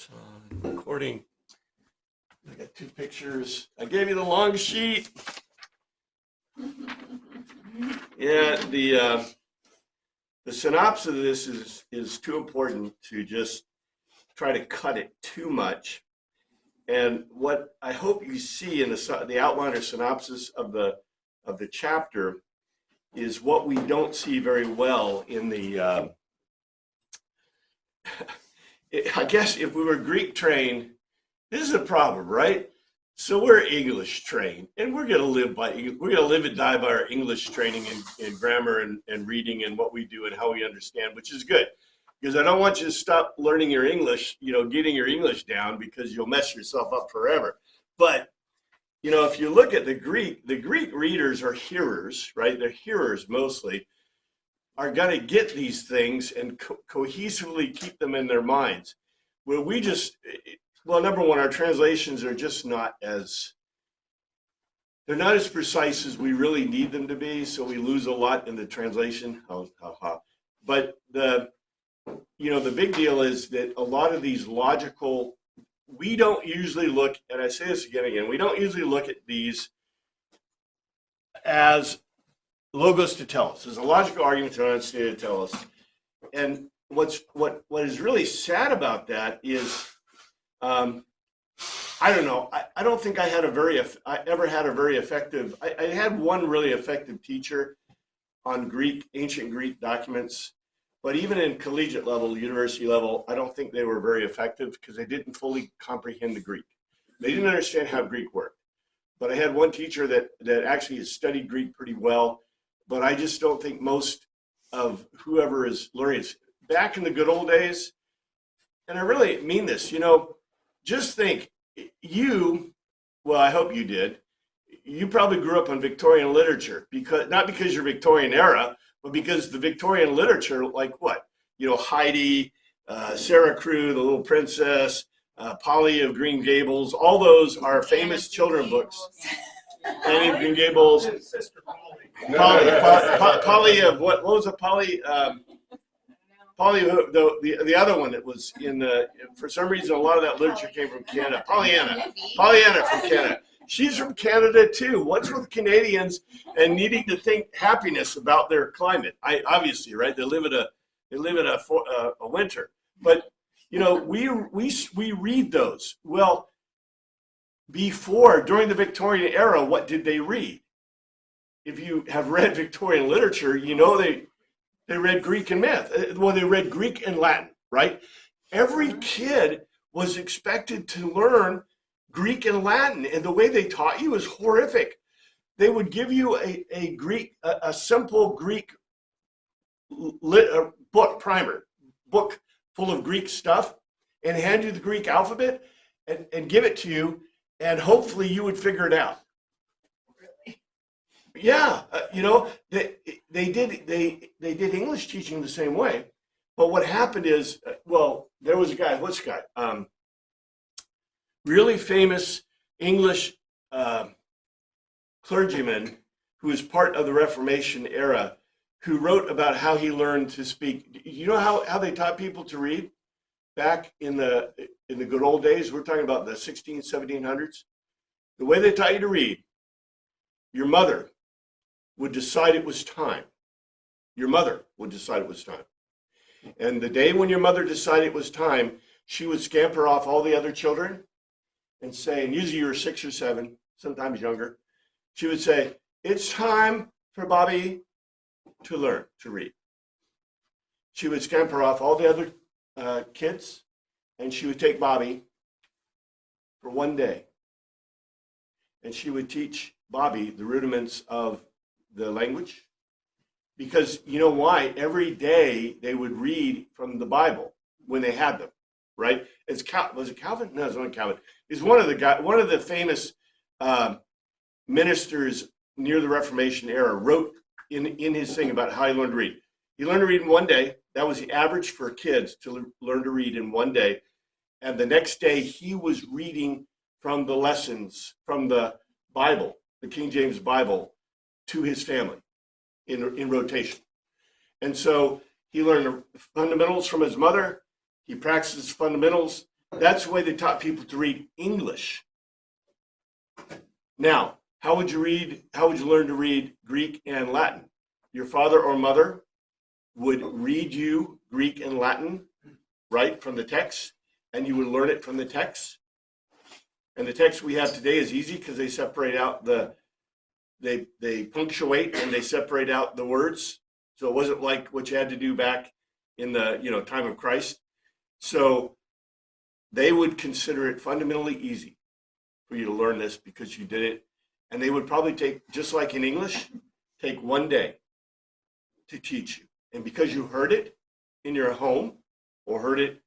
So, recording. I got two pictures. I gave you the long sheet. Yeah, the synopsis of this is too important to just try to cut it too much. And what I hope you see in the outline or synopsis of the chapter is what we don't see very well in the. I guess if we were Greek trained, this is a problem, right? So we're English trained, and we're gonna live and die by our English training in grammar and reading and what we do and how we understand, which is good. Because I don't want you to stop learning your English, getting your English down, because you'll mess yourself up forever. But if you look at the Greek readers are hearers, right? They're hearers mostly, are going to get these things and cohesively keep them in their minds. Well, number one, our translations are just they're not as precise as we really need them to be, so we lose a lot in the translation. But the big deal is that a lot of these logical, we don't usually look, and I say this again, we don't usually look at these as logos to tell us. There's a logical argument to understand to tell us. And what is really sad about that is, I don't know. I don't think I ever had a very effective. I had one really effective teacher on ancient Greek documents, but even in collegiate level, university level, I don't think they were very effective because they didn't fully comprehend the Greek. They didn't understand how Greek worked. But I had one teacher that actually has studied Greek pretty well. But I just don't think most of whoever is learning back in the good old days, and I really mean this, just think well, I hope you did. You probably grew up on Victorian literature, not because you're Victorian era, but because the Victorian literature, like what? Heidi, Sarah Crewe, The Little Princess, Polly of Green Gables, all those are famous children books. Annie of Green Gables. Polly of what was it? Polly, the other one that was for some reason, a lot of that literature came from Canada. Pollyanna from Canada. She's from Canada too. What's with Canadians and needing to think happiness about their climate? Obviously, right? They live in a winter, but we read those. Well, during the Victorian era, what did they read? If you have read Victorian literature, they read Greek and myth. Well, they read Greek and Latin, right? Every kid was expected to learn Greek and Latin, and the way they taught you is horrific. They would give you a simple Greek book full of Greek stuff, and hand you the Greek alphabet and give it to you, and hopefully you would figure it out. Yeah, they did English teaching the same way, but what happened is, there was a guy. What's the guy? Really famous English clergyman who was part of the Reformation era, who wrote about how he learned to speak. You know how they taught people to read back in the good old days? We're talking about the 1700s. The way they taught you to read, your mother would decide it was time. Your mother would decide it was time. And the day when your mother decided it was time, she would scamper off all the other children and say, and usually you were 6 or 7, sometimes younger, she would say, "It's time for Bobby to learn to read." She would scamper off all the other kids, and she would take Bobby for one day. And she would teach Bobby the rudiments of the language, because you know why? Every day they would read from the Bible when they had them, right? Was it Calvin? No, it's not Calvin. He's one of the famous ministers near the Reformation era, wrote in his thing about how he learned to read. He learned to read in one day. That was the average for kids to learn to read in one day. And the next day he was reading from the lessons from the Bible, the King James Bible, to his family in rotation. And so he learned the fundamentals from his mother. He practiced fundamentals That's the way they taught people to read English. Now, how would you learn to read Greek and Latin? Your father or mother would read you Greek and Latin, right, from the text, and you would learn it from the text. And the text we have today is easy because they separate out they punctuate and they separate out the words. So it wasn't like what you had to do back in the time of Christ. So they would consider it fundamentally easy for you to learn this because you did it. And they would probably take, just like in English, take one day to teach you. And because you heard it in your home or heard it,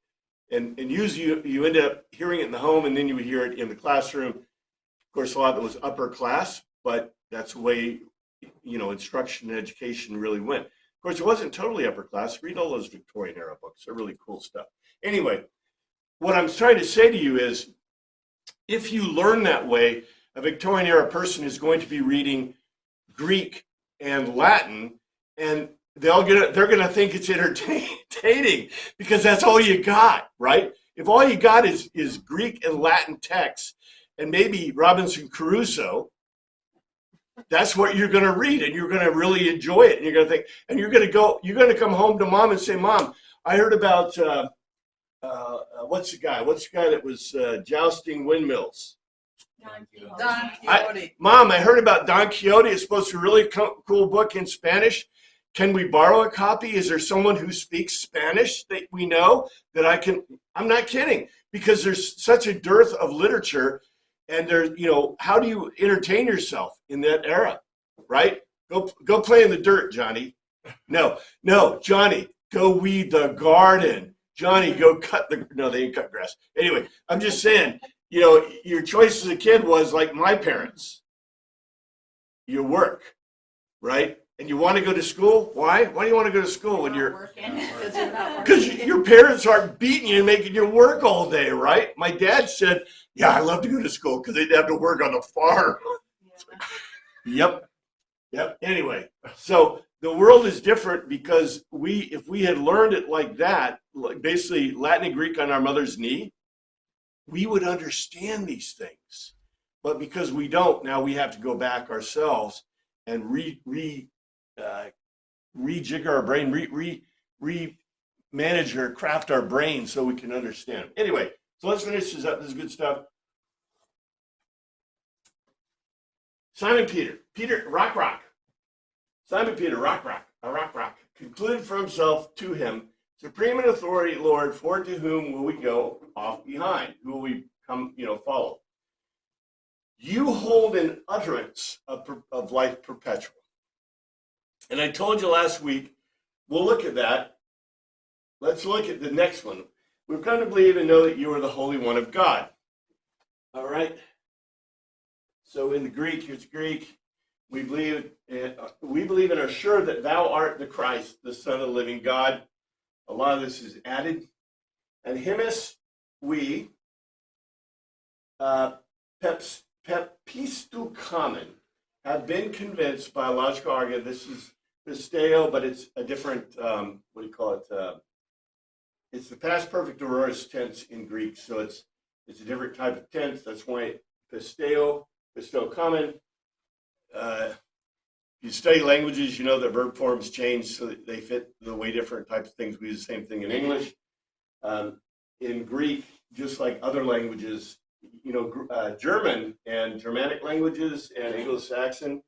and usually you end up hearing it in the home and then you would hear it in the classroom. Of course, a lot of it was upper class, but that's the way, instruction and education really went. Of course, it wasn't totally upper class. Read all those Victorian era books. They're really cool stuff. Anyway, what I'm trying to say to you is, if you learn that way, a Victorian era person is going to be reading Greek and Latin, and they're going to think it's entertaining because that's all you got, right? If all you got is Greek and Latin texts and maybe Robinson Crusoe, that's what you're going to read, and you're going to really enjoy it, and you're going to think, and you're going to come home to mom and say, Mom, I heard about what's the guy that was jousting windmills? Don Quixote. Mom, I heard about Don Quixote. It's supposed to be a really cool book in Spanish. Can we borrow a copy? Is there someone who speaks Spanish that we know that I can? I'm not kidding, because there's such a dearth of literature, and there's, how do you entertain yourself in that era, right? Go play in the dirt, Johnny. No, Johnny, go weed the garden. Johnny, go no, they didn't cut grass. Anyway, I'm just saying, your choice as a kid was like my parents. You work, right? And you want to go to school? Why? Why do you want to go to school when you're working? Because your parents aren't beating you and making you work all day, right? My dad said, yeah, I love to go to school because they'd have to work on the farm. Yep. Anyway, so the world is different because if we had learned it like that, like basically Latin and Greek on our mother's knee, we would understand these things. But because we don't, now we have to go back ourselves and rejig our brain, manage or craft our brain so we can understand. Anyway, so let's finish this up. This is good stuff. Simon Peter, Simon Peter, rock, concluded for himself to him, supreme in authority, Lord, for to whom will we go off behind? Who will we come, follow? You hold an utterance of life perpetual. And I told you last week, we'll look at that. Let's look at the next one. We've come to believe and know that you are the Holy One of God. All right. So in the Greek, here's Greek. We believe and are sure that thou art the Christ, the Son of the living God. A lot of this is added. And himis, we, pepistoukamen, have been convinced by a logical argument. This is pisteo, but it's a different, it's the past perfect aorist tense in Greek, so it's a different type of tense. That's why pistoukamen. If you study languages, you know that verb forms change so that they fit the way different types of things. We do the same thing in English. In Greek, just like other languages, German and Germanic languages and Anglo-Saxon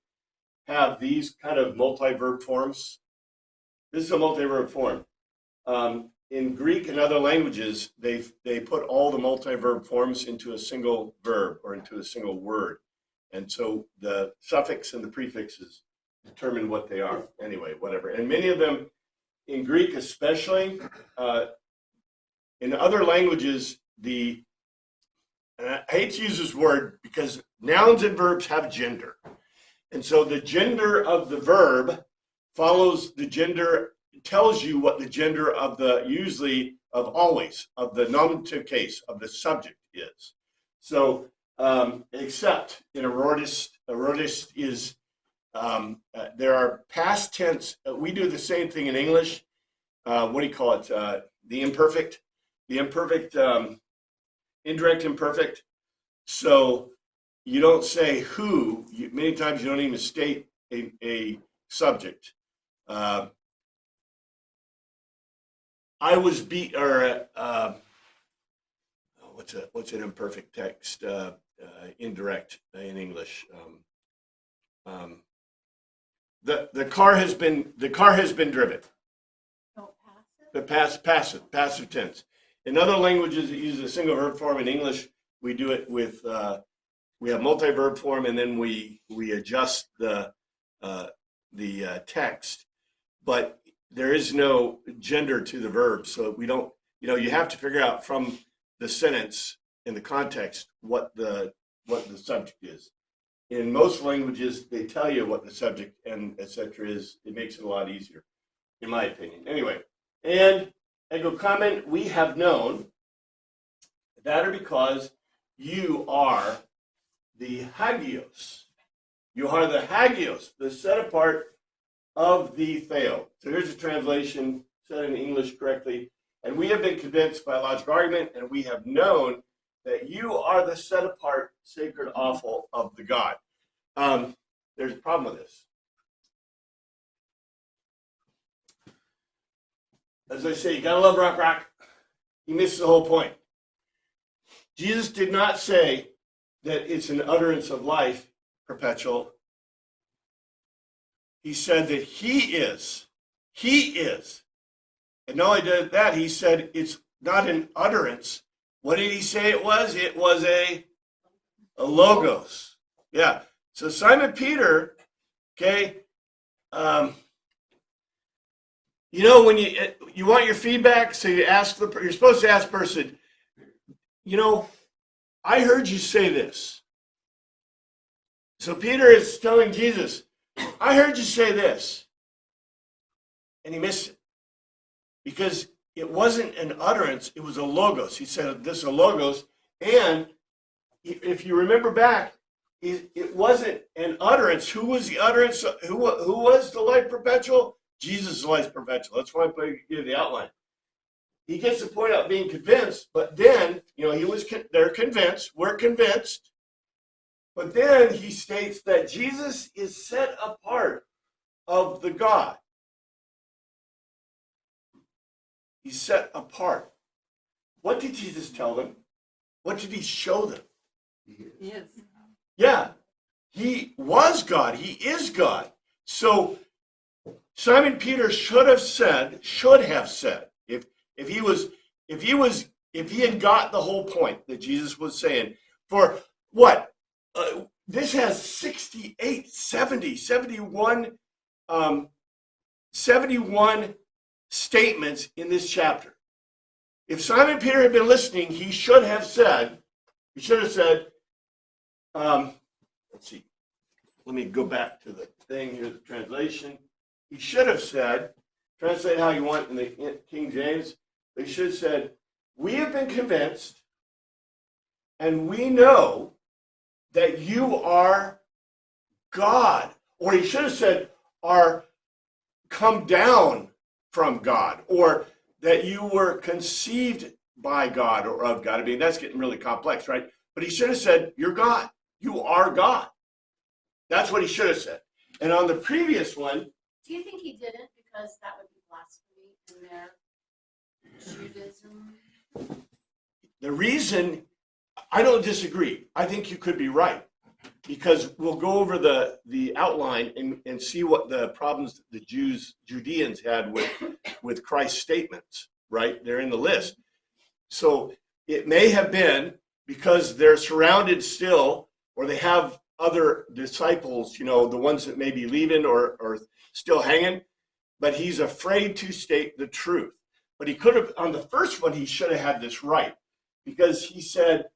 have these kind of multi-verb forms. This is a multi-verb form. In Greek and other languages, they put all the multi-verb forms into a single verb or into a single word. And so the suffix and the prefixes determine what they are. Anyway, whatever. And many of them, in Greek especially, in other languages, and I hate to use this word because nouns and verbs have gender. And so the gender of the verb follows the gender, tells you what the gender of the nominative case of the subject is. So except in aorist is, there are past tense. We do the same thing in English. The imperfect. The imperfect indirect imperfect. So you don't say who. Many times you don't even state a subject. I was beat, or what's an imperfect text? Indirect in English. The car has been driven. Oh, The passive tense. In other languages, it uses a single verb form. In English, we do it with we have multi-verb form, and then we adjust the text. But there is no gender to the verb, so we don't. You have to figure out from the sentence in the context what the subject is. In most languages, they tell you what the subject and etc. is. It makes it a lot easier, in my opinion. Anyway, and ego comment, we have known that are because you are the hagios. You are the hagios, the set apart of the theo. So here's a translation said in English correctly. And we have been convinced by logical argument, and we have known that you are the set apart, sacred offal of the God. There's a problem with this. As I say, you gotta love rock. He misses the whole point. Jesus did not say that it's an utterance of life, perpetual. He said that he is. And not only did that, he said it's not an utterance. What did he say it was? It was a logos. Yeah. So Simon Peter, okay, when you want your feedback, so you ask you're supposed to ask the person, I heard you say this. So Peter is telling Jesus, I heard you say this. And he missed it. Because it wasn't an utterance, it was a logos. He said, this is a logos. And if you remember back, it wasn't an utterance. Who was the utterance? Who was the life perpetual? Jesus is life perpetual. That's why I give the outline. He gets the point out being convinced, but then, they're convinced, we're convinced. But then he states that Jesus is set apart of the God. He's set apart. What did Jesus tell them? What did he show them? He is. Yeah, he was God. He is God. So Simon Peter should have said, if he had got the whole point that Jesus was saying, for what? This has 68, 70, 71 statements in this chapter. If Simon Peter had been listening, he should have said, let's see, let me go back to the thing here, the translation. He should have said, translate how you want in the King James, they should have said, we have been convinced and we know that you are God. Or he should have said, are come down from God, or that you were conceived by God or of God. I mean, that's getting really complex, right? But he should have said, you're God. You are God. That's what he should have said. And on the previous one. Do you think he didn't because that would be blasphemy in their Judaism? The reason, I don't disagree. I think you could be right. Because we'll go over the outline and see what the problems the Judeans had with Christ's statements, right? They're in the list. So it may have been because they're surrounded still, or they have other disciples, the ones that may be leaving or still hanging, but he's afraid to state the truth. But he could have, on the first one, he should have had this right, because he said,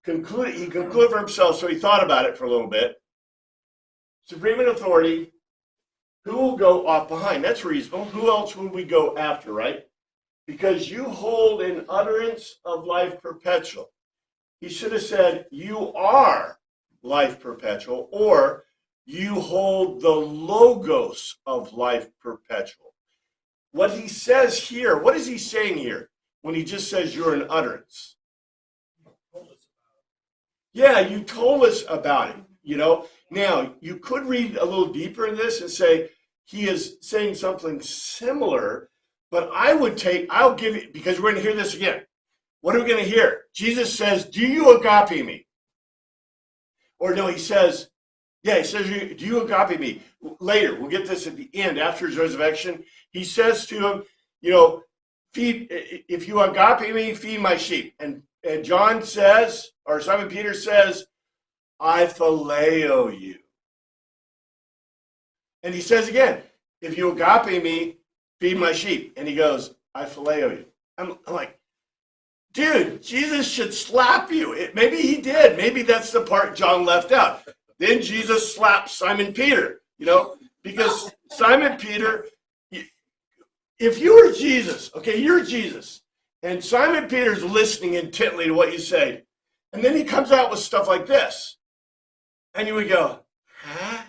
he concluded for himself, so he thought about it for a little bit. Supreme in authority, who will go off behind? That's reasonable. Who else will we go after, right? Because you hold an utterance of life perpetual. He should have said, you are life perpetual, or you hold the logos of life perpetual. What he says here, what is he saying here when he just says you're an utterance? Yeah, you told us about it, you know. Now, you could read a little deeper in this and say he is saying something similar, but I'll give it, because we're going to hear this again. What are we going to hear? Jesus says, do you agape me? Or no, he says, do you agape me? Later, we'll get this at the end after his resurrection. He says to him, you know, if you agape me, feed my sheep. And John says, or Simon Peter says, I phileo you. And he says again, if you agape me, feed my sheep. And he goes, I phileo you. I'm like, dude, Jesus should slap you. Maybe he did. Maybe that's the part John left out. Then Jesus slaps Simon Peter, you know, because Simon Peter, if you were Jesus, okay, you're Jesus, and Simon Peter's listening intently to what you say, and then he comes out with stuff like this, and you would go, huh?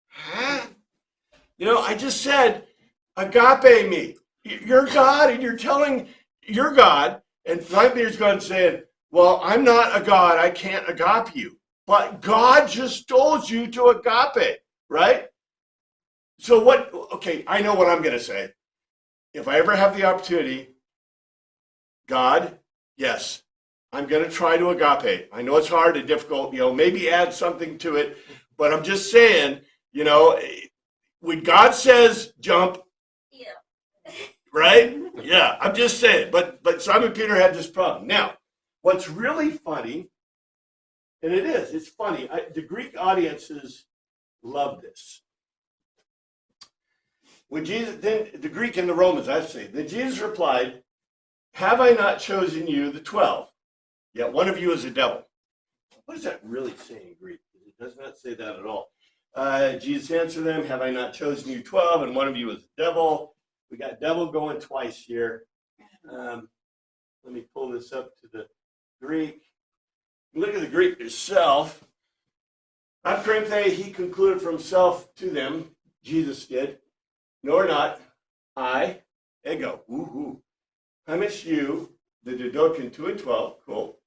Huh? You know, I just said, agape me. You're God, and you're telling you're God, and Simon Peter's going and saying, well, I'm not a God, I can't agape you. But God just told you to agape, right? So what, okay, I know what I'm going to say. If I ever have the opportunity, God, yes, I'm going to try to agape. I know it's hard and difficult, you know, maybe add something to it, but I'm just saying, you know, when God says jump, Yeah. right? Yeah, I'm just saying, but Simon Peter had this problem. Now, what's really funny, and it's funny, the Greek audiences love this. When Jesus, then the Greek and the Romans, I say, then Jesus replied, have I not chosen you, the 12? Yet one of you is a devil. What does that really say in Greek? It does not say that at all. Jesus answered them, have I not chosen you 12, and one of you is a devil? We got devil going twice here. Let me pull this up to the Greek. Look at the Greek itself. Not Corinthe, he concluded for himself to them, Jesus did, nor not I, ego, woohoo. Hamish you, the Didoken 2 and 12, cool.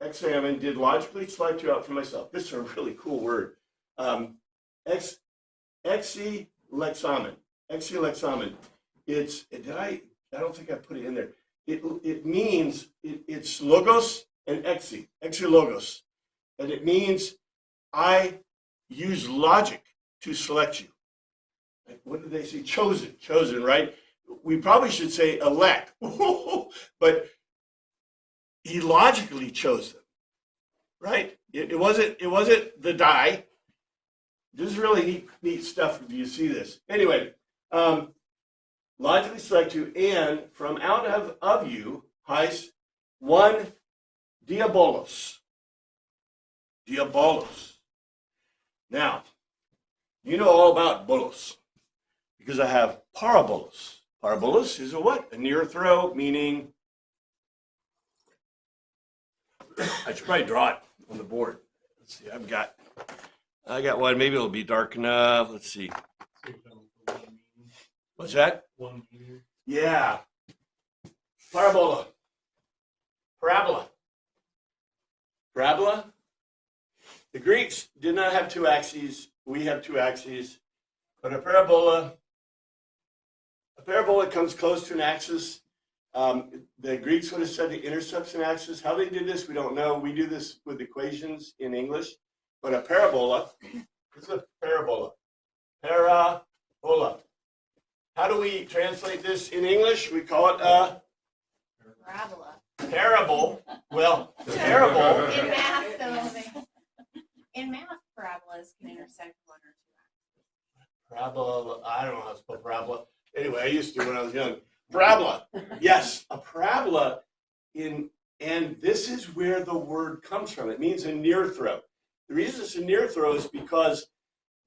Examen, did logically select you out for myself. This is a really cool word. Exilexamen. Exilexamen. It's, I don't think I put it in there. It means, it's logos and exilogos. And it means I use logic to select you. What did they say? Chosen, right? We probably should say elect, but he logically chose them, right? It wasn't the die. This is really neat stuff if you see this. Anyway, logically select you, and from out of you, heis, one diabolos. Diabolos. Now, you know all about bolos, because I have parabolos. Parabolos is a what? A near throw, meaning, I should probably draw it on the board. Let's see, I got one. Maybe it'll be dark enough. Let's see. What's that? Yeah. Parabola. Parabola. Parabola. The Greeks did not have two axes. We have two axes. But a parabola comes close to an axis. The Greeks would have said it intercepts an axis. How they did this, we don't know. We do this with equations in English. But a parabola, this is a parabola. Parabola. How do we translate this in English? We call it a Parabola. parable. Well, parable. In math, though, in math, parabolas can intersect one or two axes. Parabola. I don't know how to spell parabola. Anyway, I used to when I was young. Parabola. Yes, a parabola. And this is where the word comes from. It means a near throw. The reason it's a near throw is because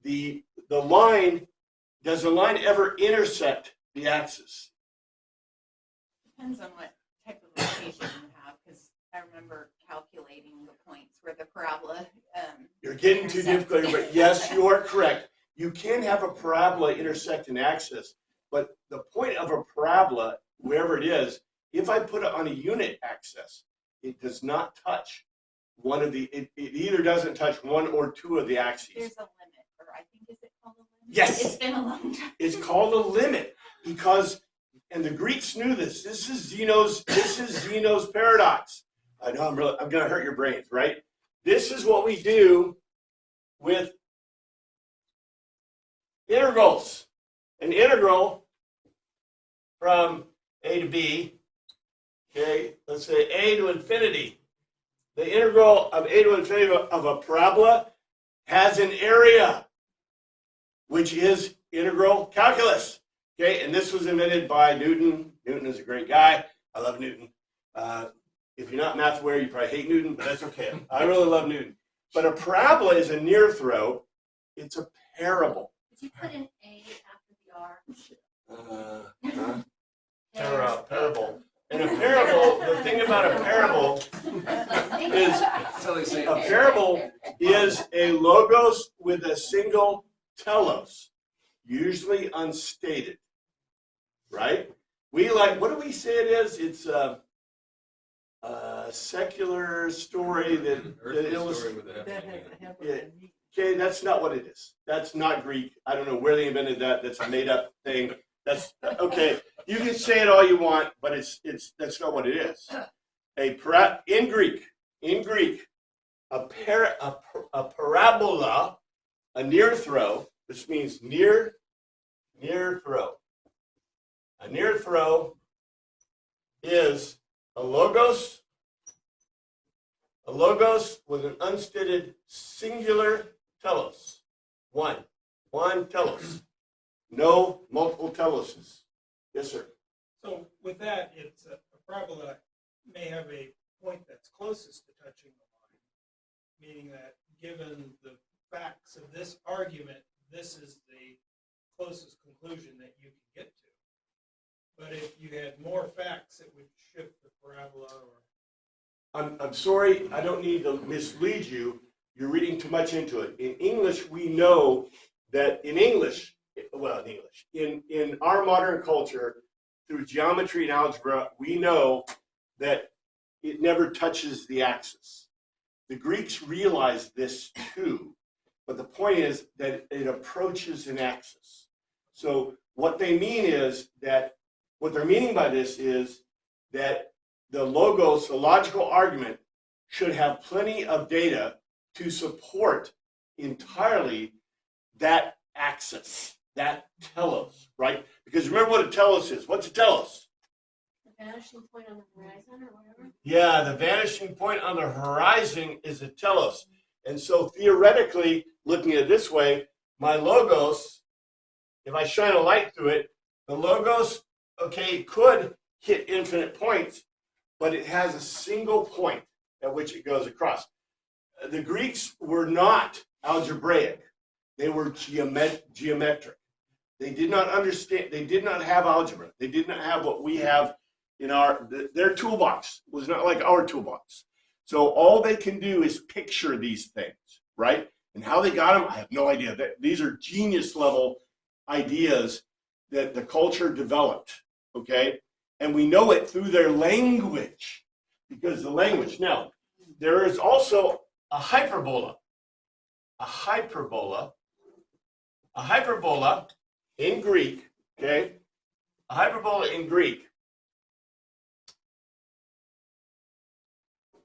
the line, does the line ever intersect the axis? Depends on what type of location you have, because I remember calculating the points where the parabola. You're getting too difficult, but yes, you are correct. You can have a parabola intersect an axis, but the point of a parabola, wherever it is, if I put it on a unit axis, it does not touch one of the, it either doesn't touch one or two of the axes. There's a limit, or I think, is it called a limit? Yes. It's been a long time. It's called a limit because, and the Greeks knew this. This is Zeno's paradox. I know I'm going to hurt your brains, right? This is what we do with integrals. An integral from a to b, okay, let's say a to infinity. The integral of a to infinity of a parabola has an area, which is integral calculus. Okay, and this was invented by Newton. Newton is a great guy. I love Newton. If you're not math aware, you probably hate Newton, but that's okay. I really love Newton. But a parabola is a near throw. It's a parable. Did you put an A after the R? Parable. And a parable, the thing about a parable is a parable is a logos with a single telos, usually unstated, right? We like, what do we say it is? It's a secular story that illustrates. That has a head Yeah. and knee. Okay, that's not what it is. That's not Greek. I don't know where they invented that. That's a made-up thing. That's okay. You can say it all you want, but that's not what it is. In Greek, a parabola, a near throw. This means near throw. A near throw is a logos with an unstated singular telos. One telos. No multiple teloses. Yes, sir. So with that, it's a parabola may have a point that's closest to touching the line, meaning that given the facts of this argument, this is the closest conclusion that you can get to. But if you had more facts, it would shift the parabola or. I'm sorry, I don't need to mislead you. You're reading too much into it. In English, we know that in our modern culture, through geometry and algebra, we know that it never touches the axis. The Greeks realized this too, but the point is that it approaches an axis. So what they mean is that, what they're meaning by this is that the logos, the logical argument, should have plenty of data to support entirely that axis, that telos, right? Because remember what a telos is. What's a telos? The vanishing point on the horizon or whatever? Yeah, the vanishing point on the horizon is a telos. And so theoretically, looking at it this way, my logos, if I shine a light through it, the logos, okay, could hit infinite points, but it has a single point at which it goes across. The Greeks were not algebraic. They were geometric. They did not understand, they did not have algebra. They did not have what we have in their toolbox was not like our toolbox. So all they can do is picture these things, right? And how they got them, I have no idea. These are genius level ideas that the culture developed, okay? And we know it through their language, because the language. Now, there is also a hyperbola. A hyperbola in Greek, okay? A hyperbola in Greek.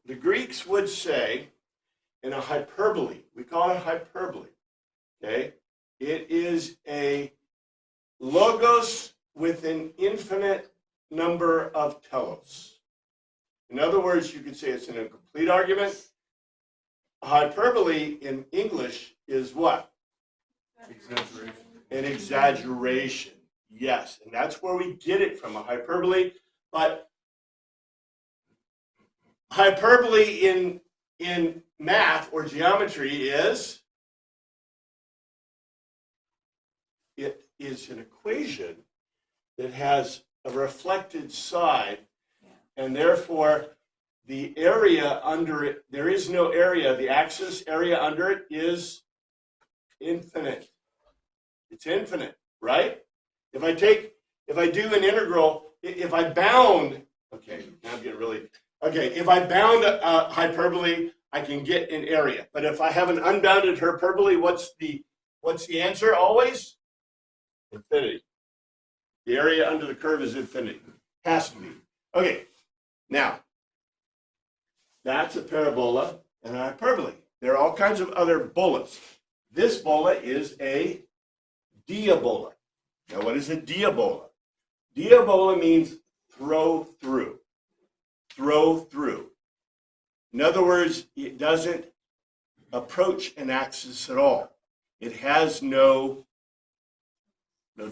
The Greeks would say in a hyperbole, we call it a hyperbole, okay? It is a logos with an infinite number of telos. In other words, you could say it's an incomplete argument. A hyperbole in English is what? Exaggeration. An exaggeration. Yes, and that's where we get it from, a hyperbole. But hyperbole in math or geometry is an equation that has a reflected side, and therefore the area under it, there is no area. The axis area under it is infinite. It's infinite, right? If I do an integral, if I bound, okay, now I'm getting really, okay, if I bound a hyperbole I can get an area. But if I have an unbounded hyperbole, what's the answer always? Infinity. The area under the curve is infinity. Has to be. Okay, now, that's a parabola and a hyperbole. There are all kinds of other bolas. This bola is a diabola. Now, what is a diabola? Diabola means throw through. Throw through. In other words, it doesn't approach an axis at all. It has no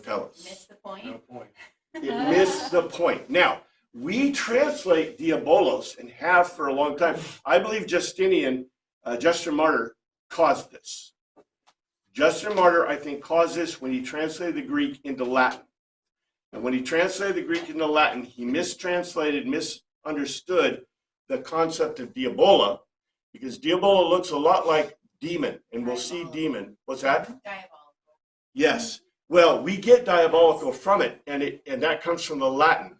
telos. Missed the point. point. It missed the point. Now, we translate diabolos and have for a long time. I believe Justin Martyr caused this. Justin Martyr, I think, caused this when he translated the Greek into Latin. And when he translated the Greek into Latin, he misunderstood the concept of diabola, because diabola looks a lot like demon, and we'll see demon. What's that? Diabolical. Yes. Well, we get diabolical from it, and that comes from the Latin.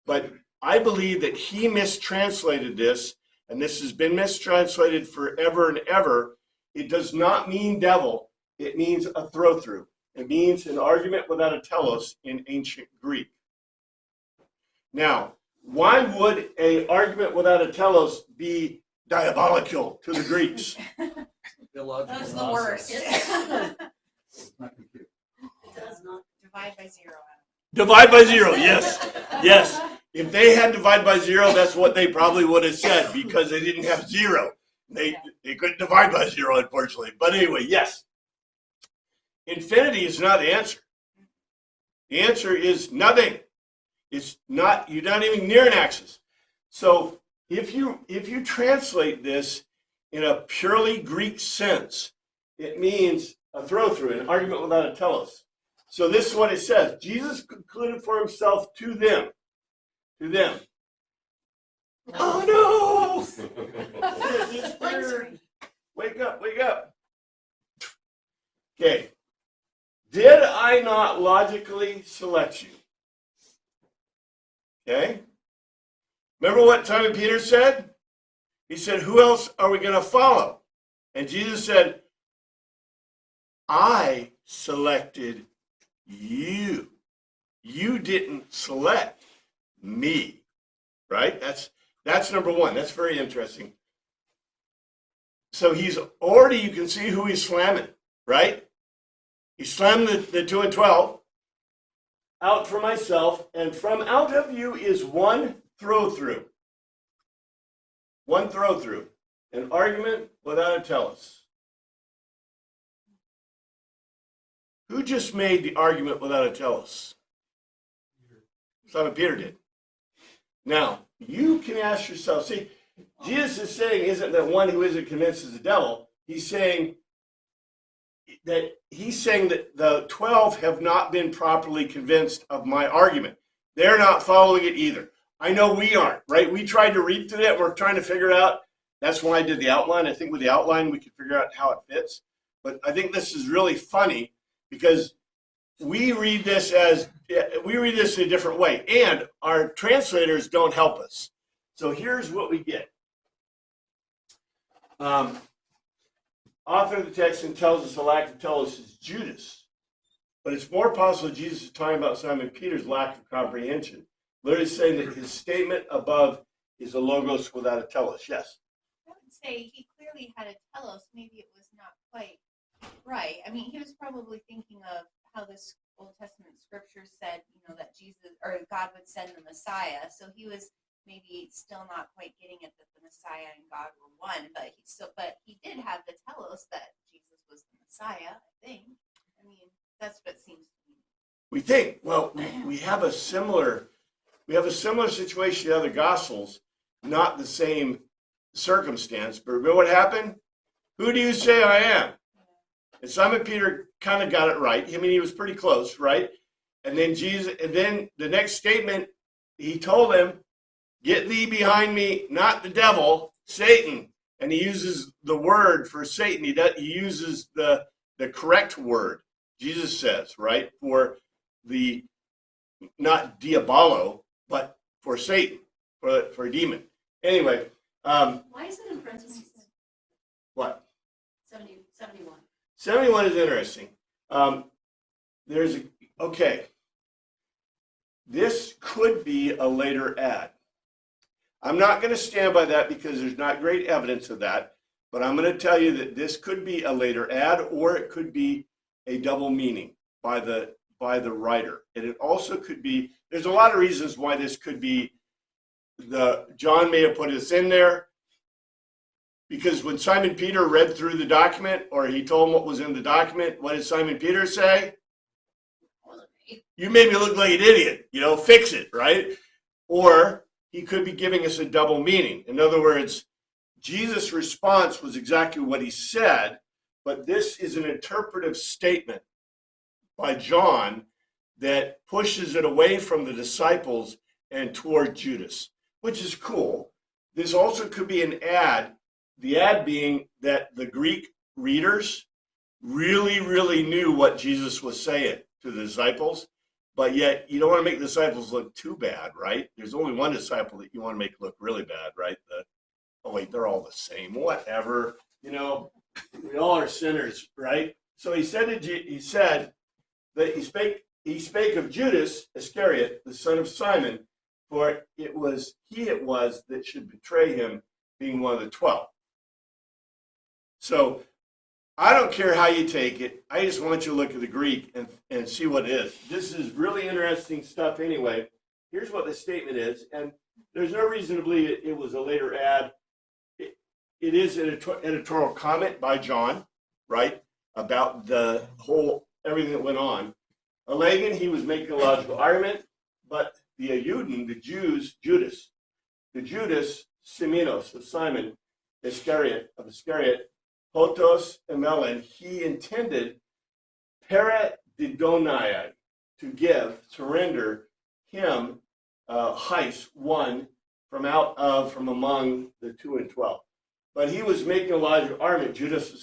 But I believe that he mistranslated this, and this has been mistranslated forever and ever. It does not mean devil. It means a throw-through. It means an argument without a telos in ancient Greek. Now, why would an argument without a telos be diabolical to the Greeks? That's the worst. It does not. Divide by 0. Divide by 0, yes. Yes. If they had divide by 0, that's what they probably would have said, because they didn't have 0. They couldn't divide by 0, unfortunately. But anyway, yes. Infinity is not the answer. The answer is nothing. It's not, you're not even near an axis. So if you translate this in a purely Greek sense, it means a throw-through, an argument without a telos. So this is what it says. Jesus concluded for himself to them. To them. Oh no! Wake up, wake up. Okay. Did I not logically select you? Okay. Remember what Simon Peter said? He said, who else are we going to follow? And Jesus said, I selected you. You didn't select me. Right? That's number one. That's very interesting. So he's already, you can see who he's slamming, right? He slammed the 2 and 12 out for myself, and from out of you is one throw-through. One throw-through. An argument without a telos. Who just made the argument without a telos? Simon Peter did. Now, you can ask yourself, see, Jesus is saying isn't that one who isn't convinced is the devil. He's saying that the 12 have not been properly convinced of my argument. They're not following it either. I know we aren't, right? We tried to read through that. We're trying to figure it out. That's why I did the outline. I think with the outline, we can figure out how it fits. But I think this is really funny because we read this in a different way, and our translators don't help us. So here's what we get. Author of the text and tells us the lack of telos is Judas, but it's more possible Jesus is talking about Simon Peter's lack of comprehension, literally saying that his statement above is a logos without a telos. Yes. I would say he clearly had a telos. Maybe it was not quite right. I mean, he was probably thinking of how this Old Testament scripture said, that Jesus or God would send the Messiah. So he was maybe still not quite getting it that the Messiah and God were one, but he did have the telos that Jesus was the Messiah, I think. I mean, that's what seems to me. We think, well, we have a similar situation in the other gospels, not the same circumstance, but remember what happened? Who do you say I am? And Simon Peter kind of got it right. I mean, he was pretty close, right? And then the next statement, he told him, get thee behind me, not the devil, Satan. And he uses the word for Satan. He uses the correct word, Jesus says, right? For the, not diabolo, but for Satan, for a demon. Anyway. Why is it in parentheses? 71 is interesting. Okay. This could be a later ad. I'm not going to stand by that because there's not great evidence of that, but I'm going to tell you that this could be a later ad, or it could be a double meaning by the writer. And it also could be, there's a lot of reasons why this could be, John may have put this in there, because when Simon Peter read through the document, or he told him what was in the document, what did Simon Peter say? You made me look like an idiot, fix it, right? Or he could be giving us a double meaning. In other words, Jesus' response was exactly what he said, but this is an interpretive statement by John that pushes it away from the disciples and toward Judas, which is cool. This also could be an ad, the ad being that the Greek readers really, really knew what Jesus was saying to the disciples, but yet you don't want to make the disciples look too bad, right? There's only one disciple that you want to make look really bad, right? Oh wait, they're all the same, whatever. We all are sinners, right? So he said that he spake of Judas Iscariot, the son of Simon, for it was that should betray him, being one of the 12. So I don't care how you take it. I just want you to look at the Greek and see what it is. This is really interesting stuff anyway. Here's what the statement is, and there's no reason to believe it was a later ad. It is an editorial comment by John, right, about the whole, everything that went on. Alleging he was making a logical argument, but the Ayuden, the Jews, Judas, Simenos of Simon Iscariot, Potos Emelin, he intended paradidonia, to surrender him, Heis, one from among the 2 and 12. But he was making a logical argument, Judas of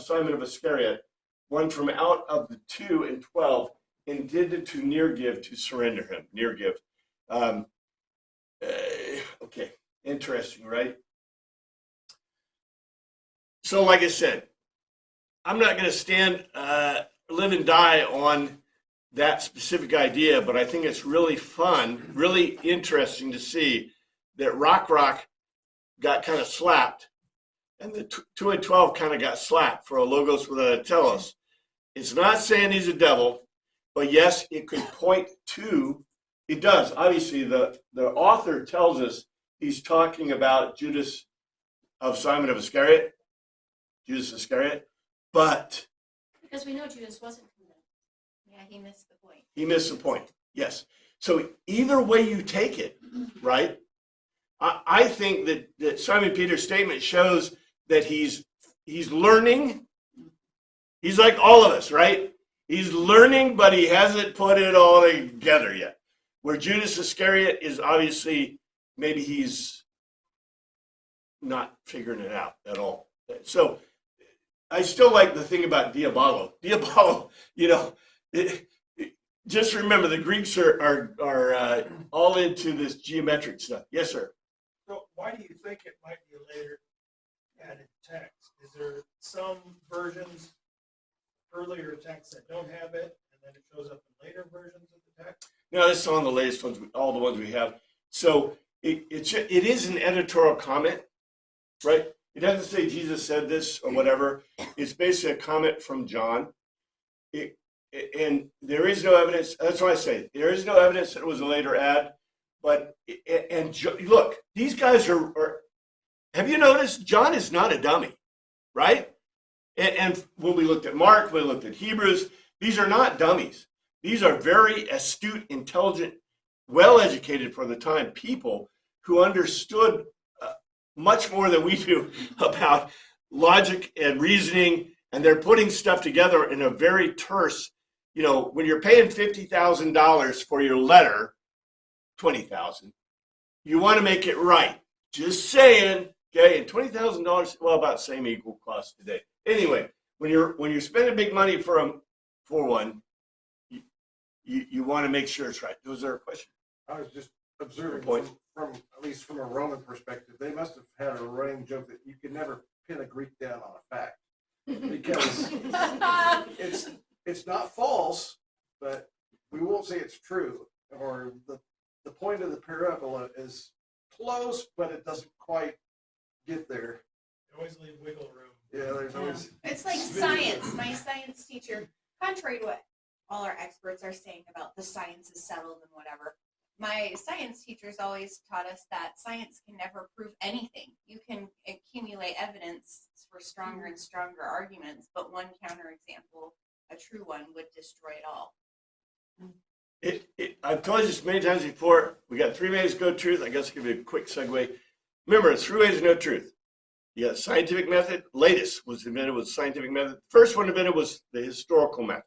Simon of Iscariot, one from out of the 2 and 12, intended to near give, to surrender him, near give. Okay, interesting, right? So like I said, I'm not going to live and die on that specific idea, but I think it's really fun, really interesting to see that Rock got kind of slapped, and the 2 and 12 kind of got slapped for a logos without a telos. It's not saying he's a devil, but yes, it could point to, it does. Obviously, the author tells us he's talking about Judas of Simon of Iscariot, but Because we know Judas wasn't condemned. Yeah, he missed the point. he missed the point. Yes. So either way you take it, right? I think that Simon Peter's statement shows that he's learning. He's like all of us, right? He's learning, but he hasn't put it all together yet. Where Judas Iscariot is obviously, maybe he's not figuring it out at all. So I still like the thing about Diabolo. Just remember the Greeks are all into this geometric stuff. Yes, sir. So why do you think it might be a later added text? Is there some versions, earlier texts that don't have it, and then it shows up in later versions of the text? No, this is on the latest ones, all the ones we have. So it is an editorial comment, right? It doesn't say Jesus said this or whatever. It's basically a comment from John. And there is no evidence. That's why I say there is no evidence that it was a later ad. But look, these guys are. Have you noticed John is not a dummy, right? And when we looked at Mark, when we looked at Hebrews, these are not dummies. These are very astute, intelligent, well-educated for the time people who understood much more than we do about logic and reasoning, and they're putting stuff together in a very terse. When you're paying $50,000 for your letter, $20,000, you want to make it right. Just saying, okay? And $20,000, well, about same equal cost today. Anyway, when you're spending big money for one, you want to make sure it's right. Was there a question? I was just observing Point. from at least from a Roman perspective, they must have had a running joke that you could never pin a Greek down on a fact. Because because it's not false, but we won't say it's true. Or the point of the parabola is close, but it doesn't quite get there. You always leave wiggle room. Yeah, there's always. It's like science. My science teacher, contrary to what all our experts are saying about the science is settled and whatever, my science teachers always taught us that science can never prove anything. You can accumulate evidence for stronger and stronger arguments, but one counterexample, a true one, would destroy it all. I've told you this many times before. We got 3 ways to know truth. I guess I'll give you a quick segue. Remember, it's 3 ways to know truth. You got scientific method. Latest was invented with scientific method. First one invented was the historical method.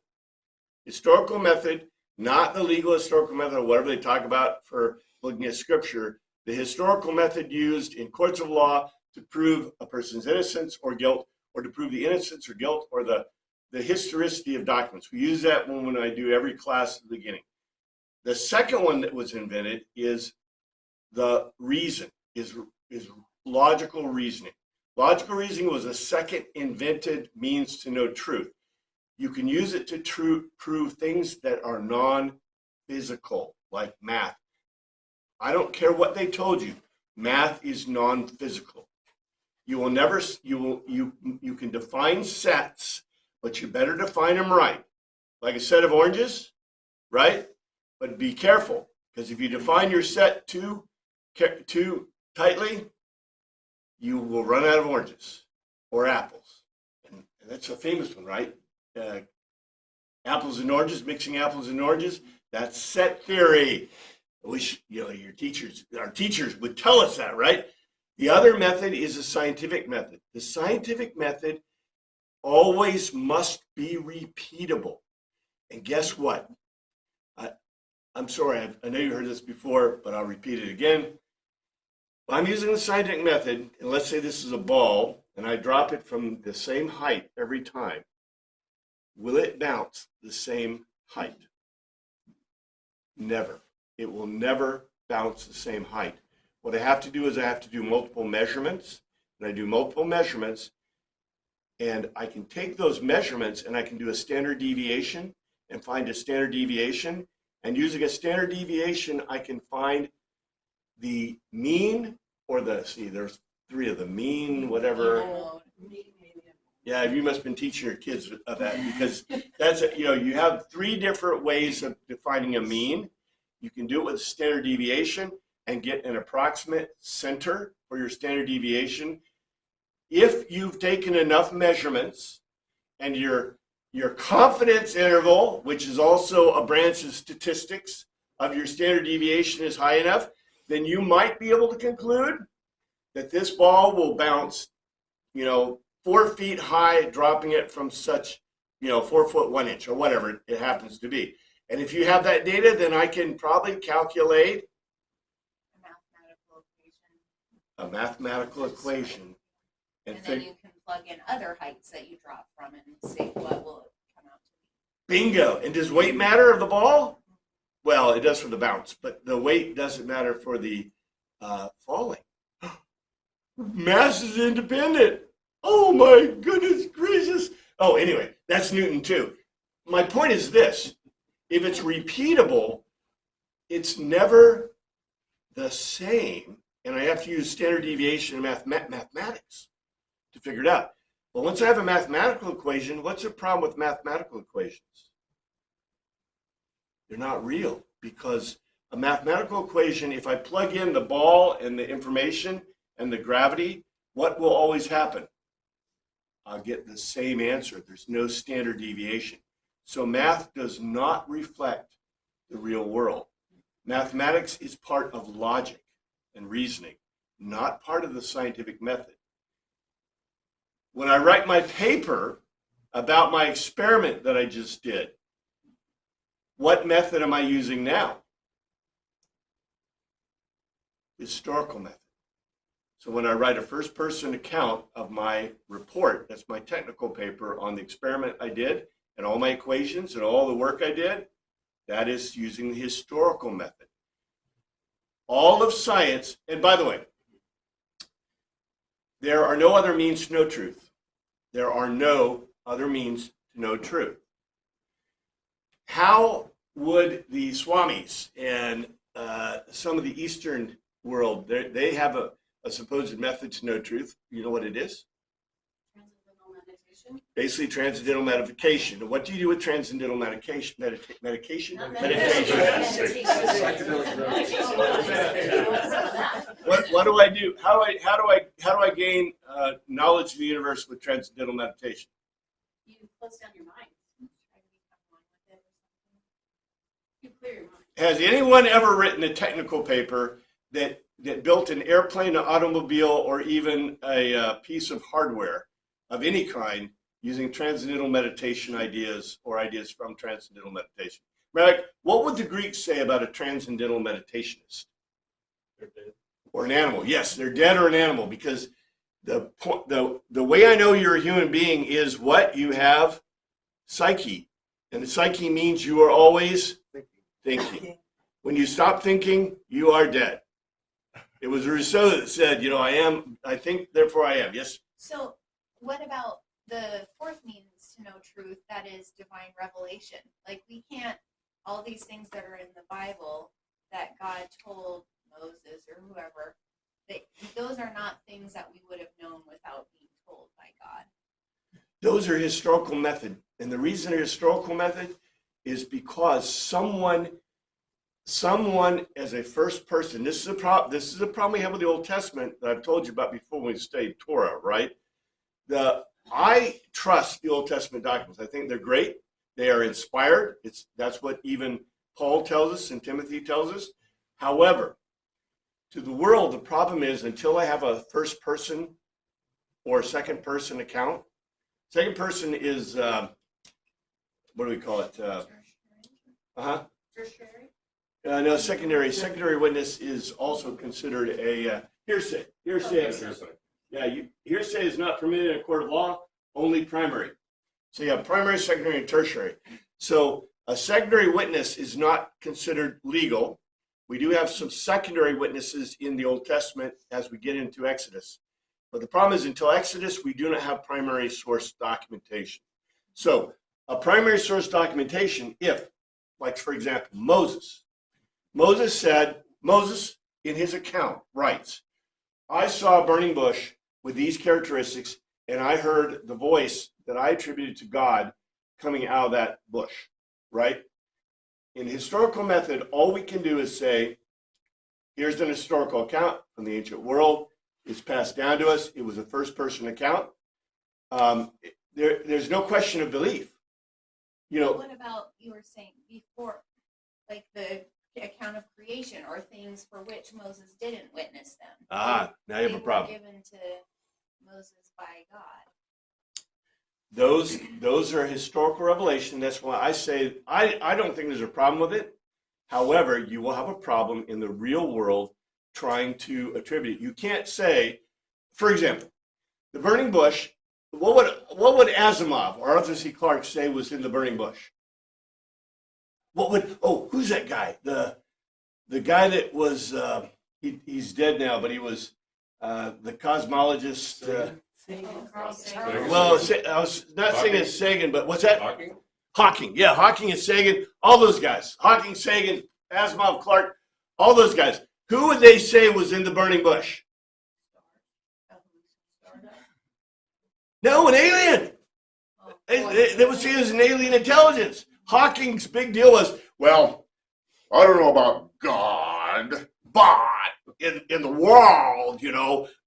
Historical method, not the legal historical method or whatever they talk about for looking at scripture. The historical method used in courts of law to prove a person's innocence or guilt, or to prove the innocence or guilt, or the historicity of documents. We use that when I do every class at the beginning. The second one that was invented is the reason, is logical reasoning. Logical reasoning was a second invented means to know truth. You can use it to prove things that are non-physical, like math. I don't care what they told you. Math is non-physical. You will never, you can define sets, but you better define them right. Like a set of oranges, right? But be careful, because if you define your set too tightly, you will run out of oranges or apples. And that's a famous one, right? Apples and oranges, mixing apples and oranges, that's set theory. I wish our teachers would tell us that, right? The other method is a scientific method. The scientific method always must be repeatable. And guess what? I'm sorry, I know you heard this before, but I'll repeat it again. If I'm using the scientific method, and let's say this is a ball, and I drop it from the same height every time, will it bounce the same height? Never. It will never bounce the same height. What I have to do is I have to do multiple measurements, and I do multiple measurements, and I can take those measurements and I can do a standard deviation and find a standard deviation, and using a standard deviation I can find the mean, or there's 3 of the mean, whatever. Yeah, you must have been teaching your kids of that, because that's you have 3 different ways of defining a mean. You can do it with standard deviation and get an approximate center for your standard deviation. If you've taken enough measurements and your confidence interval, which is also a branch of statistics, of your standard deviation is high enough, then you might be able to conclude that this ball will bounce, 4 feet high, dropping it from such, 4 foot 1 inch or whatever it happens to be. And if you have that data, then I can probably calculate a mathematical equation. And then you can plug in other heights that you drop from and say what will it come out to be. Bingo. And does weight matter of the ball? Well, it does for the bounce, but the weight doesn't matter for the falling. Mass is independent. Oh my goodness gracious. Oh, anyway, that's Newton too. My point is this. If it's repeatable, it's never the same. And I have to use standard deviation and mathematics to figure it out. But once I have a mathematical equation, what's the problem with mathematical equations? They're not real, because a mathematical equation, if I plug in the ball and the information and the gravity, what will always happen? I'll get the same answer. There's no standard deviation. So math does not reflect the real world. Mathematics is part of logic and reasoning, not part of the scientific method. When I write my paper about my experiment that I just did, what method am I using now? Historical method. So when I write a first-person account of my report, that's my technical paper on the experiment I did and all my equations and all the work I did, that is using the historical method. All of science, and by the way, there are no other means to know truth. There are no other means to know truth. How would the Swamis and some of the Eastern world, they have a supposed method to know truth? You know what it is? Transcendental meditation. Basically, transcendental meditation. And what do you do with transcendental medication? Medication? Not Meditation. meditation. What do I do? How do I gain knowledge of the universe with transcendental meditation? You close down your mind. Try to become one with it or something. You clear your mind. Has anyone ever written a technical paper that built an airplane, an automobile, or even a piece of hardware of any kind using transcendental meditation ideas or ideas from transcendental meditation? Like, what would the Greeks say about a transcendental meditationist? They're dead. Or an animal? Yes, they're dead or an animal, because the way I know you're a human being is what you have psyche, and the psyche means you are always thinking. When you stop thinking, you are dead. It was Rousseau that said, I think, therefore I am. Yes. So what about the fourth means to know truth, that is divine revelation? Like, we can't, all these things that are in the Bible that God told Moses or whoever, those are not things that we would have known without being told by God. Those are historical method. And the reason they're historical method is because someone as a first person, this is a problem we have with the Old Testament that I've told you about before when we studied Torah, right? I trust the Old Testament documents. I think they're great. They are inspired. That's what even Paul tells us and Timothy tells us. However, to the world, the problem is until I have a first person or second person account. Second person is, what do we call it? Tertiary. No, secondary. Secondary witness is also considered a hearsay. Hearsay evidence. Yeah, hearsay is not permitted in a court of law, only primary. So you have primary, secondary, and tertiary. So a secondary witness is not considered legal. We do have some secondary witnesses in the Old Testament as we get into Exodus. But the problem is until Exodus, we do not have primary source documentation. So a primary source documentation, if, like for example, Moses in his account writes, I saw a burning bush with these characteristics, and I heard the voice that I attributed to God coming out of that bush, right? In historical method, all we can do is say, here's an historical account from the ancient world. It's passed down to us. It was a first-person account. There's no question of belief. What about, you were saying before, like the account of creation or things for which Moses didn't witness them? Now you have a problem. They were given to Moses by God. Those are historical revelation. That's why I say I don't think there's a problem with it. However, you will have a problem in the real world trying to attribute it. You can't say, for example, the burning bush. What would Asimov or Arthur C. Clarke say was in the burning bush? Who's that guy? The guy that was he's dead now, but he was the cosmologist. Well, I was not saying it's Sagan, but what's that? Hawking. Yeah, Hawking and Sagan, all those guys. Hawking, Sagan, Asimov, Clarke, all those guys. Who would they say was in the burning bush? No, an alien. They would say it was an alien intelligence. Hawking's big deal was, well, I don't know about God, but in the world,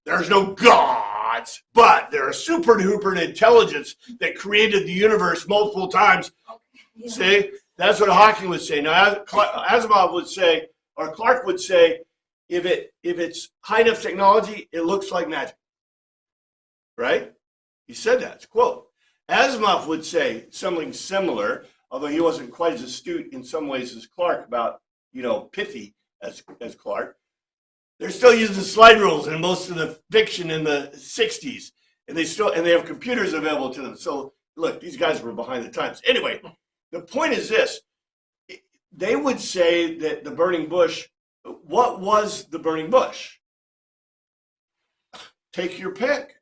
there's no gods, but there are super duper intelligence that created the universe multiple times. Yeah. See, that's what Hawking would say. Now, Asimov would say, or Clarke would say, if it's high enough technology, it looks like magic. Right? He said that. It's a quote. Asimov would say something similar, although he wasn't quite as astute in some ways as Clarke about, pithy as Clarke. They're still using slide rules in most of the fiction in the 60s, and they have computers available to them. So look, these guys were behind the times. Anyway, the point is this. They would say that the burning bush, what was the burning bush? Take your pick.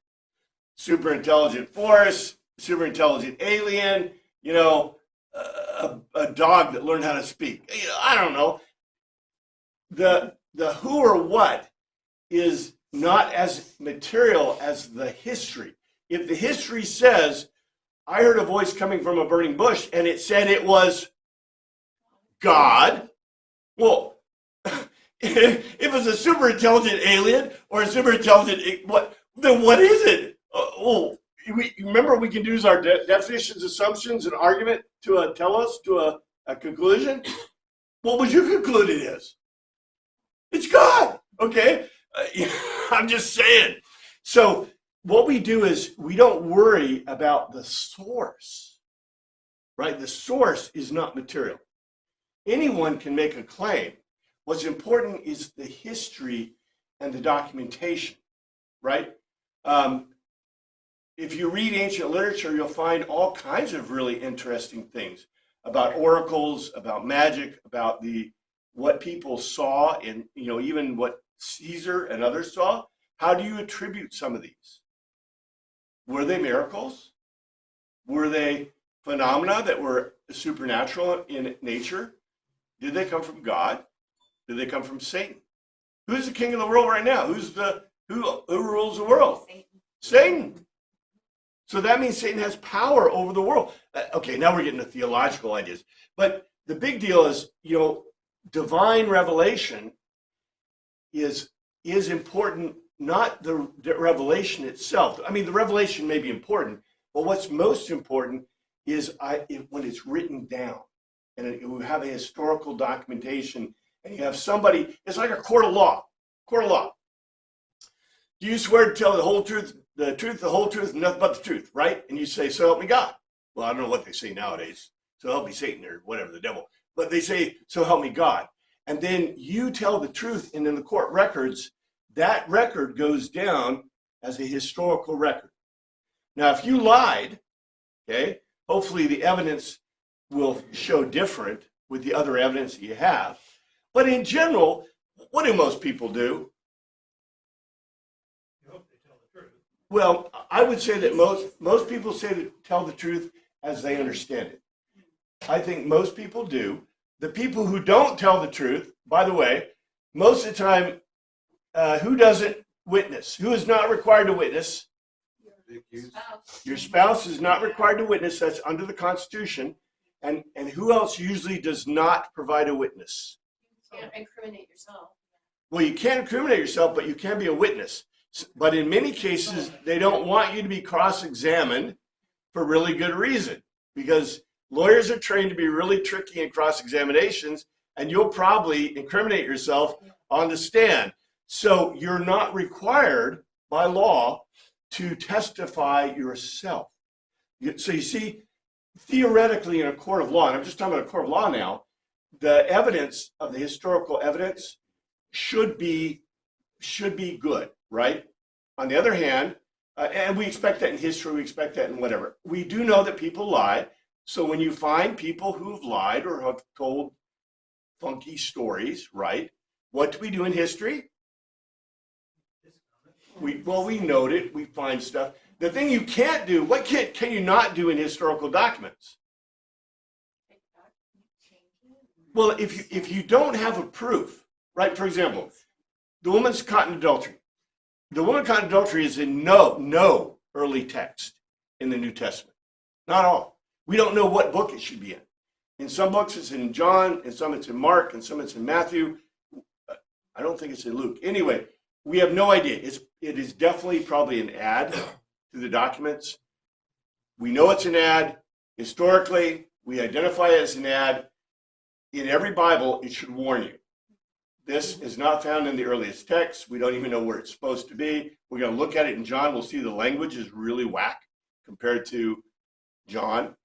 Super intelligent force, super intelligent alien, you know, a dog that learned how to speak. You know, I don't know. The who or what is not as material as the history. If the history says, I heard a voice coming from a burning bush and it said it was God, well, if it's a super intelligent alien or a super intelligent, then what is it? Remember, we can use our definitions, assumptions, and argument to tell us to a conclusion. What would you conclude it is? It's God. Okay, I'm just saying. So what we do is we don't worry about the source, right? The source is not material. Anyone can make a claim. What's important is the history and the documentation, right? If you read ancient literature, you'll find all kinds of really interesting things about oracles, about magic, about what people saw, and even what Caesar and others saw. How do you attribute some of these? Were they miracles? Were they phenomena that were supernatural in nature? Did they come from God? Did they come from Satan? Who's the king of the world right now? Who rules the world? Satan. So that means Satan has power over the world. Okay, now we're getting to theological ideas. But the big deal is, divine revelation is important, not the revelation itself. I mean, the revelation may be important, but what's most important is when it's written down and you have a historical documentation and you have somebody, it's like a court of law. Court of law. Do you swear to tell the whole truth, the whole truth, and nothing but the truth, right? And you say, so help me God. Well, I don't know what they say nowadays. So help me Satan or whatever, the devil. But they say, so help me God. And then you tell the truth, and in the court records, that record goes down as a historical record. Now, if you lied, okay, hopefully the evidence will show different with the other evidence that you have. But in general, what do most people do? You hope they tell the truth. Well, I would say that most people say that tell the truth as they understand it. I think most people do. The people who don't tell the truth, by the way, most of the time, who doesn't witness? Who is not required to witness? Your spouse is not required to witness. That's under the Constitution. And who else usually does not provide a witness? You can't incriminate yourself. Well, you can't incriminate yourself, but you can be a witness. But in many cases, they don't want you to be cross-examined for really good reason, because lawyers are trained to be really tricky in cross-examinations, and you'll probably incriminate yourself on the stand. So you're not required by law to testify yourself. So you see, theoretically in a court of law, and I'm just talking about a court of law now, the evidence of the historical evidence should be good, right? On the other hand, and we expect that in history, we expect that in whatever. We do know that people lie. So when you find people who've lied or have told funky stories, right? What do we do in history? We note it, we find stuff. The thing you can't do, what can you not do in historical documents? Well, if you don't have a proof, right? For example, the woman's caught in adultery. The woman caught in adultery is in no early text in the New Testament. Not all. We don't know what book it should be in. In some books it's in John, in some it's in Mark, and some it's in Matthew. I don't think it's in Luke. Anyway, we have no idea. It is definitely probably an add to the documents. We know it's an add. Historically, we identify it as an add. In every Bible, it should warn you. This is not found in the earliest texts. We don't even know where it's supposed to be. We're going to look at it in John. We'll see the language is really whack compared to John.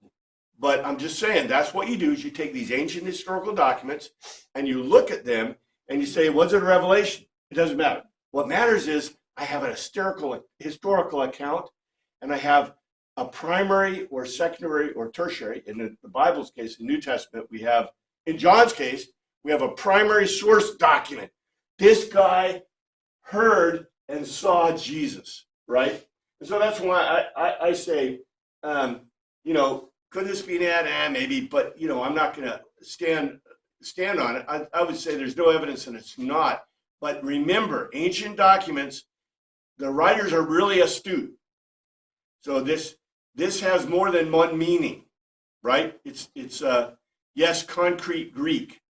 But I'm just saying, that's what you do is you take these ancient historical documents and you look at them and you say, was it a revelation? It doesn't matter. What matters is I have an historical account, and I have a primary or secondary or tertiary. In the Bible's case, the New Testament, we have, in John's case, we have a primary source document. This guy heard and saw Jesus, right? And so that's why I say you know, could this be an ad? Maybe, but you know, I'm not going to stand on it. I would say there's no evidence that it's not. But remember, ancient documents, the writers are really astute. So this has more than one meaning, right? It's yes, concrete Greek,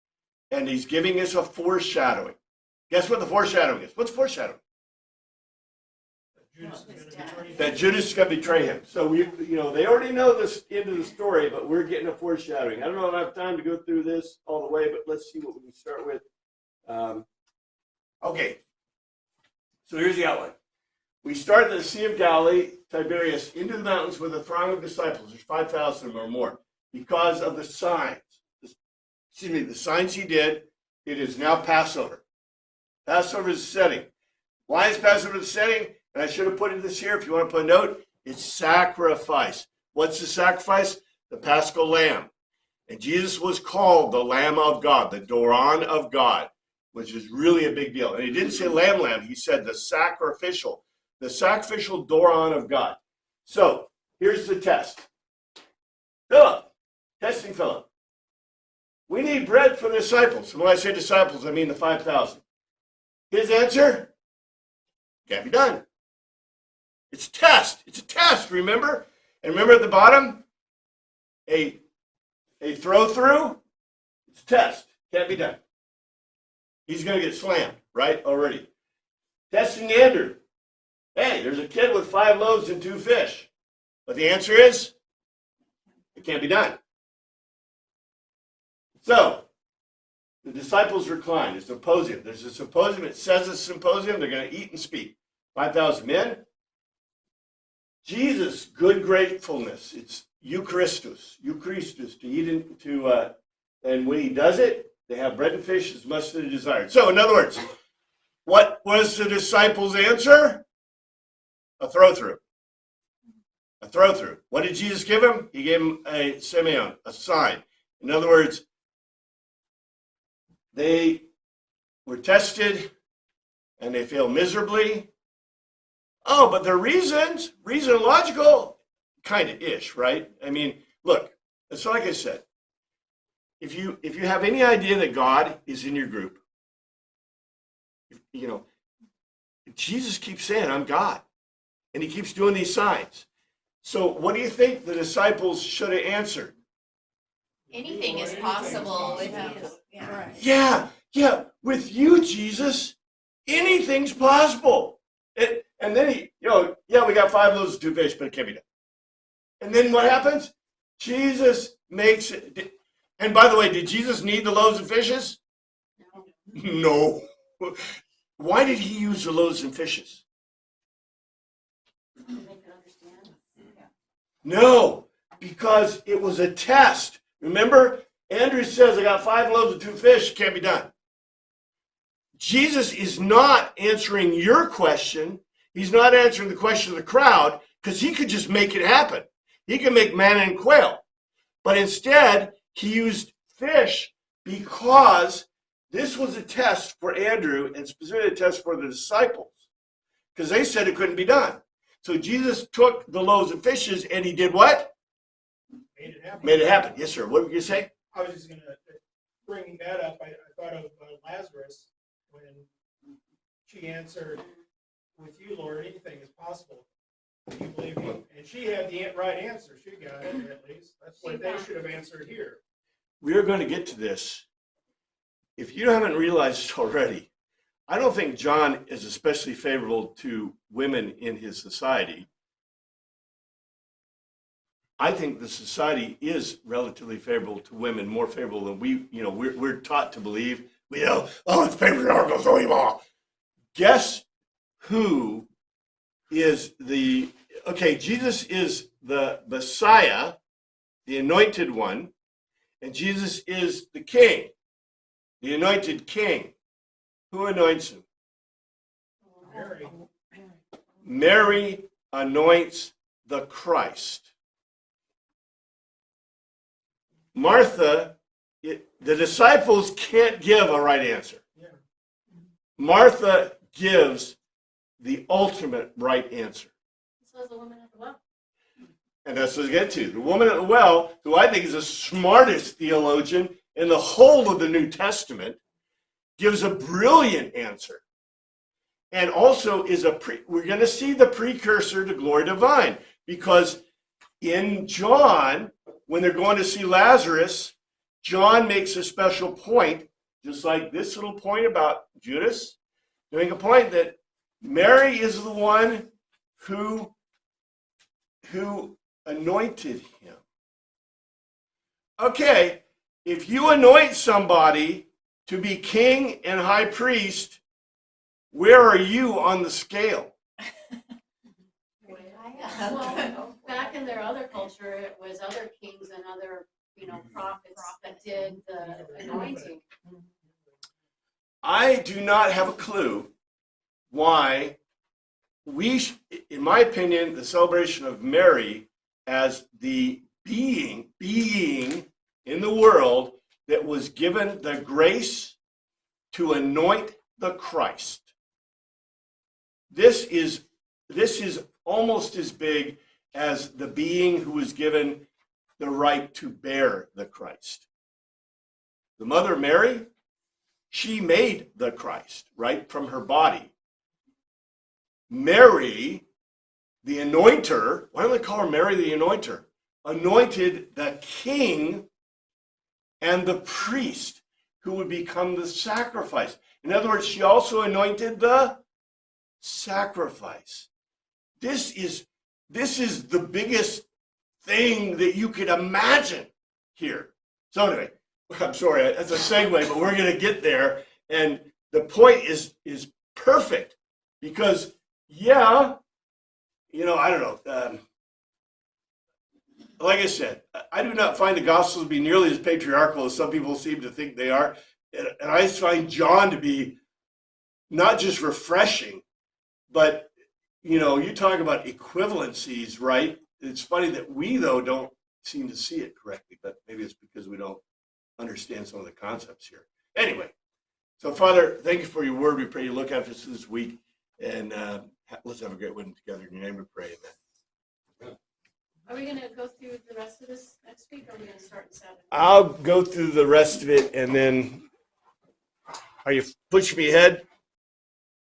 and he's giving us a foreshadowing. Guess what the foreshadowing is? What's foreshadowing? Judas is going to betray That Judas is going to betray him. So they already know this end of the story, but we're getting a foreshadowing. I don't know if I have time to go through this all the way, but let's see what we can start with. Okay. So here's the outline. We start at the Sea of Galilee, Tiberias, into the mountains with a throng of disciples. There's 5,000 of them or more because of the signs. The signs he did. It is now Passover. Passover is the setting. Why is Passover the setting? And I should have put this here if you want to put a note. It's sacrifice. What's the sacrifice? The Paschal Lamb. And Jesus was called the Lamb of God, the Doron of God, which is really a big deal. And he didn't say lamb. He said the sacrificial Doron of God. So here's the test. Philip, testing Philip. We need bread for the disciples. And when I say disciples, I mean the 5,000. His answer? Can't be done. It's a test. It's a test, remember? And remember at the bottom? A throw-through? It's a test. Can't be done. He's going to get slammed, right? Already. Testing Andrew. Hey, there's a kid with 5 loaves and 2 fish. But the answer is, it can't be done. So, the disciples reclined. A symposium. There's a symposium. It says a symposium. They're going to eat and speak. 5,000 men. Jesus, good gratefulness. It's Eucharistus, to eat and when he does it, they have bread and fish as much as they desired. So, in other words, what was the disciples' answer? A throw-through. A throw-through. What did Jesus give him? He gave him a semeion, a sign. In other words, they were tested and they failed miserably. Oh, but their reason and logical, kind of ish, right? I mean, look, it's like I said, if you have any idea that God is in your group, Jesus keeps saying, I'm God. And he keeps doing these signs. So what do you think the disciples should have answered? Anything is possible with you. Yeah. Yeah. With you, Jesus, anything's possible. And then we got 5 loaves and 2 fish, but it can't be done. And then what happens? Jesus makes it. And by the way, did Jesus need the loaves and fishes? No. Why did he use the loaves and fishes? They can understand. No, because it was a test. Remember, Andrew says, I got 5 loaves and 2 fish. It can't be done. Jesus is not answering your question. He's not answering the question of the crowd because he could just make it happen. He could make manna and quail. But instead, he used fish because this was a test for Andrew and specifically a test for the disciples because they said it couldn't be done. So Jesus took the loaves and fishes and he did what? Made it happen. Made it happen. Yes, sir. What were you say? I was just going to bring that up. I thought of Lazarus when she answered, with you, Lord, anything is possible. Do you believe me? And she had the right answer. She got it, at least. That's what they should have answered here. We're going to get to this. If you haven't realized already, I don't think John is especially favorable to women in his society. I think the society is relatively favorable to women, more favorable than we're taught to believe. It's patriarchal, so evil. Guess who is Jesus is the Messiah, the anointed one, and Jesus is the king, the anointed king. Who anoints him? Mary. Mary anoints the Christ. Martha, the disciples can't give a right answer. Yeah. Martha gives the ultimate right answer. So is the woman at the well. and that's what I get to. The woman at the well, who I think is the smartest theologian in the whole of the New Testament, gives a brilliant answer. And also is we're going to see the precursor to glory divine, because in John, when they're going to see Lazarus, John makes a special point, just like this little point about Judas, doing a point that Mary is the one who anointed him. Okay, if you anoint somebody to be king and high priest, where are you on the scale? Well, back in their other culture, it was other kings and other, prophets that did the anointing. I do not have a clue why in my opinion, the celebration of Mary as the being in the world that was given the grace to anoint the Christ. This is almost as big as the being who was given the right to bear the Christ. The Mother Mary, she made the Christ, right, from her body. Mary, the anointer, why don't they call her Mary the anointer? Anointed the king and the priest who would become the sacrifice. In other words, she also anointed the sacrifice. This is the biggest thing that you could imagine here. So anyway, I'm sorry, that's a segue, but we're going to get there. And the point is perfect because, yeah, I don't know. Like I said, I do not find the Gospels to be nearly as patriarchal as some people seem to think they are. And I find John to be not just refreshing, but, you talk about equivalencies, right? It's funny that we, though, don't seem to see it correctly, but maybe it's because we don't understand some of the concepts here. Anyway, so Father, thank you for your word. We pray you look after us this week, and let's have a great one together. In your name we pray, amen. Are we going to go through the rest of this next week, or are we going to start in 7? I'll go through the rest of it, and then are you pushing me ahead?